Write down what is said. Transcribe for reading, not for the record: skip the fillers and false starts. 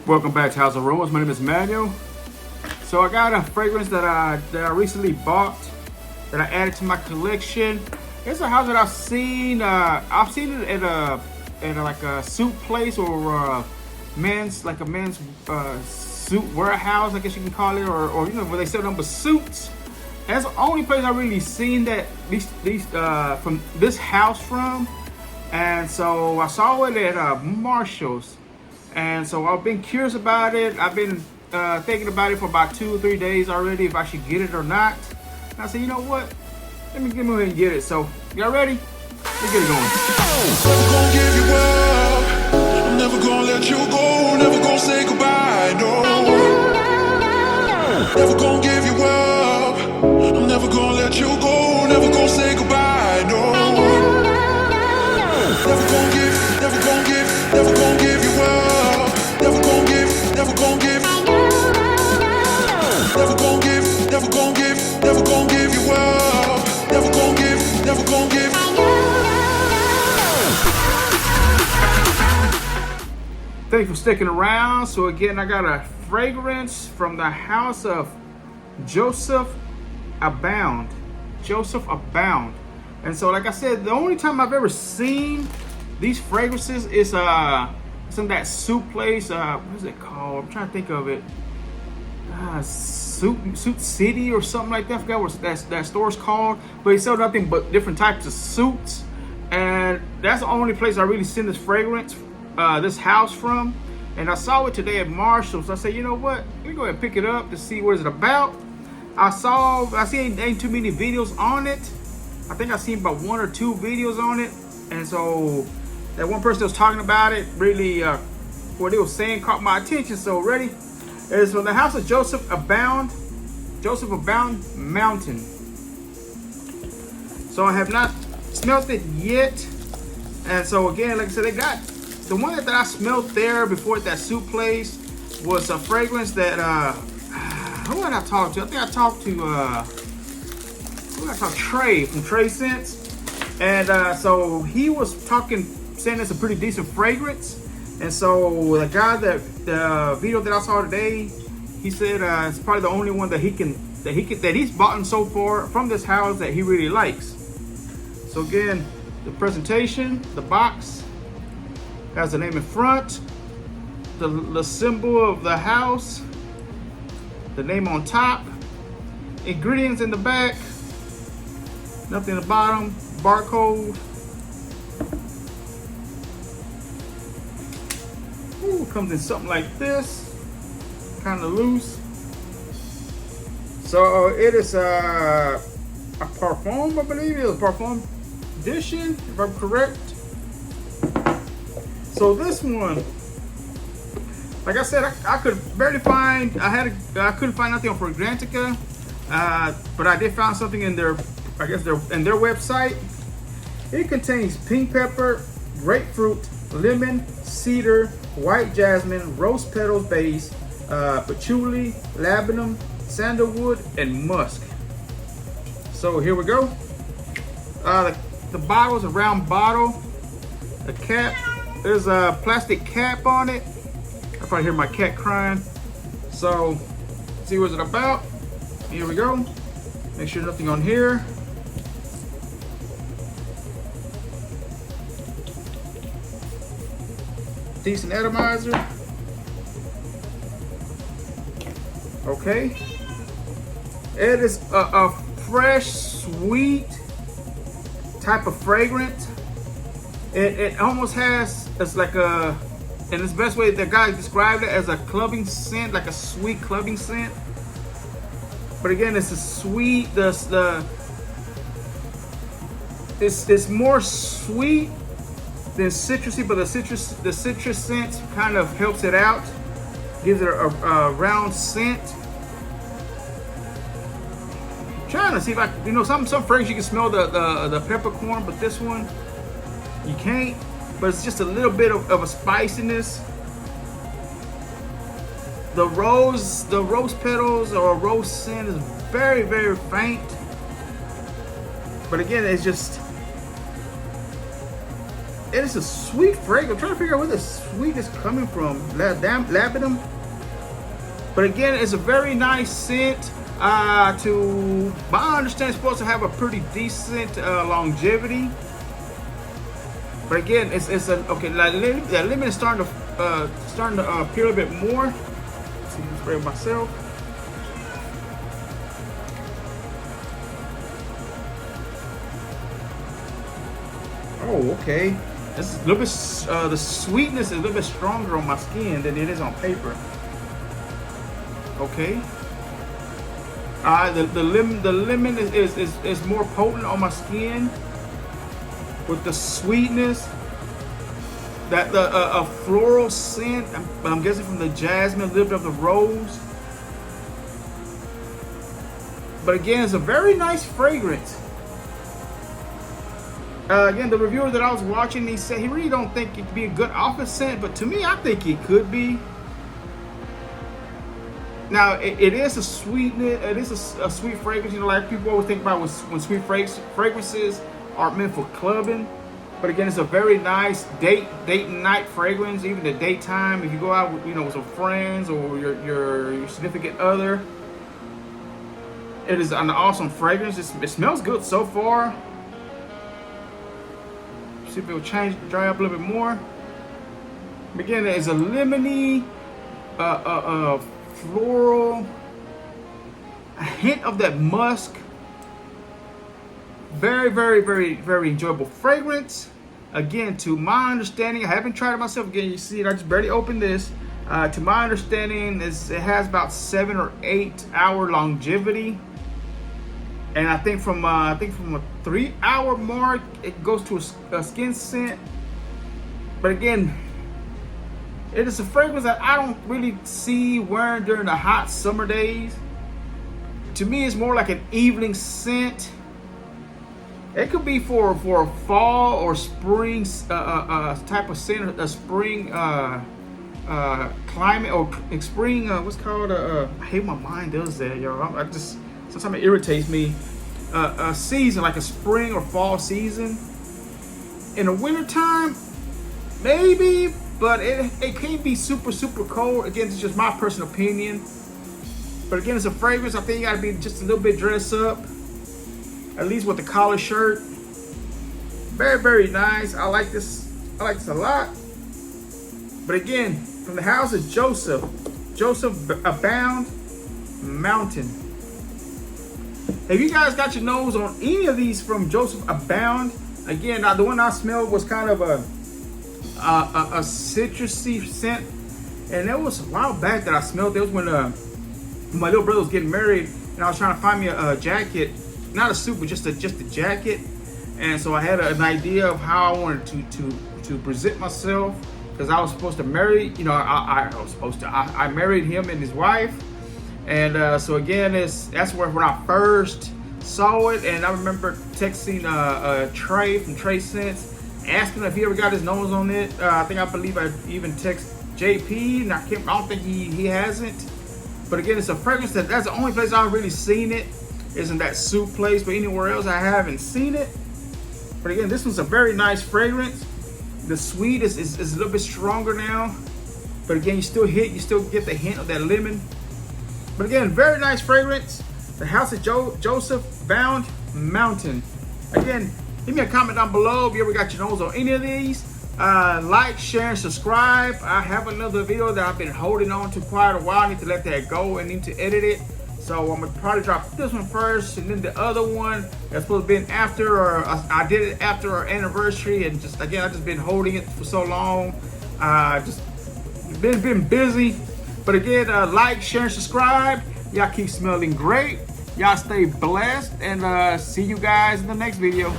Welcome back to House of Aromas. My name is Manuel. So I got a fragrance that I recently bought that I added to my collection. It's a house that I've seen. I've seen it at a suit place or a men's suit warehouse, I guess you can call it, or you know where they sell them suits. That's the only place I really seen that these from this house from. And so I saw it at Marshalls. And so I've been curious about it. I've been thinking about it for about 2 or 3 days already, if I should get it or not. And I said, you know what? Let me go ahead and get it. So, y'all ready? Let's get it going. Never gonna give you up. I'm never gonna let you go. Never gonna say goodbye, no. Never gonna give you up. I'm never gonna let you go. Never gonna say goodbye, no. Never gonna give you up. Never gonna give, never gonna give, never gonna give, never gonna give you up. Never gonna give, never gonna give. Thank you for sticking around. So again, I got a fragrance from the house of Joseph Abound. Joseph Abound. And so like I said, the only time I've ever seen these fragrances is some of that soup place. What is it called? I'm trying to think of it. Suit City or something like that. I forgot what that store's called. But they sell nothing but different types of suits. And that's the only place I really seen this fragrance, this house from. And I saw it today at Marshalls. I said, you know what? Let me go ahead and pick it up to see what it's about. I seen ain't too many videos on it. I think I seen about 1 or 2 videos on it. And so that one person that was talking about it really, what they were saying caught my attention. So ready? It's from the house of Joseph Abound Mountain. So I have not smelled it yet. And so again, like I said, they got the one that I smelled there before at that soup place was a fragrance that who did I talk to? I think I talked to Trey from Trey Scents. And so he was saying it's a pretty decent fragrance. And so the guy the video that I saw today, he said it's probably the only one that he's bought so far from this house that he really likes. So again, the presentation, the box has the name in front, the symbol of the house, the name on top, ingredients in the back, nothing in the bottom, barcode. Ooh, comes in something like this, kind of loose. So it is a parfum, I believe. It's a parfum edition, if I'm correct. So this one, like I said, I could barely find. I couldn't find nothing on Fragrantica, but I did find something in their, I guess in their website. It contains pink pepper, grapefruit, lemon, cedar, white jasmine, rose petals base, patchouli, labdanum, sandalwood, and musk. So here we go. The bottle is a round bottle. The cap, there's a plastic cap on it. I probably hear my cat crying. So see what's it about. Here we go. Make sure nothing on here. Decent atomizer. Okay. It is a fresh, sweet type of fragrance. It almost has, it's like a, and it's the best way the guy described it, as a clubbing scent, like a sweet clubbing scent. But again, it's a sweet, it's more sweet than citrusy, but the citrus scent kind of helps it out, gives it a round scent. I'm trying to see if I, some fragrances you can smell the peppercorn, but this one you can't. But it's just a little bit of a spiciness. The rose petals or rose scent is very, very faint. But again, it's just it is a sweet fragrance. I'm trying to figure out where the sweetness coming from. Labdanum. But again, it's a very nice scent. To my understanding, it's supposed to have a pretty decent longevity. But again, it's okay. Like the lemon is starting to appear a bit more. Let's see, spray it myself. Oh, okay. This is a little bit. The sweetness is a little bit stronger on my skin than it is on paper. Okay. The lemon is more potent on my skin with the sweetness. That a floral scent. I'm guessing from the jasmine, a little bit of the rose. But again, it's a very nice fragrance. Again, the reviewer that I was watching, he said he really don't think it could be a good office scent, but to me, I think it could be. Now, it is a sweetness. It is a sweet fragrance. You know, like people always think about when sweet fragrances are meant for clubbing. But again, it's a very nice date and night fragrance. Even the daytime, if you go out, with some friends or your significant other, it is an awesome fragrance. It smells good so far. See if it will dry up a little bit more. Again, it's a lemony, floral, a hint of that musk. Very, very, very, very enjoyable fragrance. Again, to my understanding, I haven't tried it myself. Again, you see it, I just barely opened this. To my understanding, it has about 7 or 8 hour longevity. And I think from a 3-hour mark, it goes to a skin scent. But again, it is a fragrance that I don't really see wearing during the hot summer days. To me, it's more like an evening scent. It could be for a fall or spring type of scent, a spring climate or spring. What's called? I hate my mind does that, y'all. I just sometimes it irritates me. A season like a spring or fall season. In the wintertime, maybe. But it can't be super cold. Again, it's just my personal opinion. But again, it's a fragrance. I think you gotta be just a little bit dressed up. At least with the collar shirt. Very, very nice. I like this a lot. But again, from the house of Joseph Abound Mountain. Have you guys got your nose on any of these from Joseph Abound? Again, the one I smelled was kind of a citrusy scent, and it was a while back that I smelled. It was when my little brother was getting married, and I was trying to find me a jacket, not a suit, but just a jacket. And so I had an idea of how I wanted to present myself, because I was supposed to marry. I married him and his wife, and so again, that's where when I first saw it, and I remember texting Trey from Trey Sense, asking if he ever got his nose on it. I believe I even text JP, and I don't think he hasn't. But again, it's a fragrance that's the only place I've really seen it, isn't that suit place, but anywhere else I haven't seen it. But again, this one's a very nice fragrance. The sweet is a little bit stronger now, but again, you still get the hint of that lemon. But again, very nice fragrance. The house of Joseph Abound Mountain. Again, leave me a comment down below if you ever got your nose on any of these. Like, share, and subscribe. I have another video that I've been holding on to quite a while. I need to let that go and need to edit it. So I'm gonna probably drop this one first, and then the other one that's supposed to be after, or I did it after our anniversary, and just again, I've just been holding it for so long. Just been busy. But again, like, share, and subscribe. Y'all keep smelling great. Y'all stay blessed, and see you guys in the next video.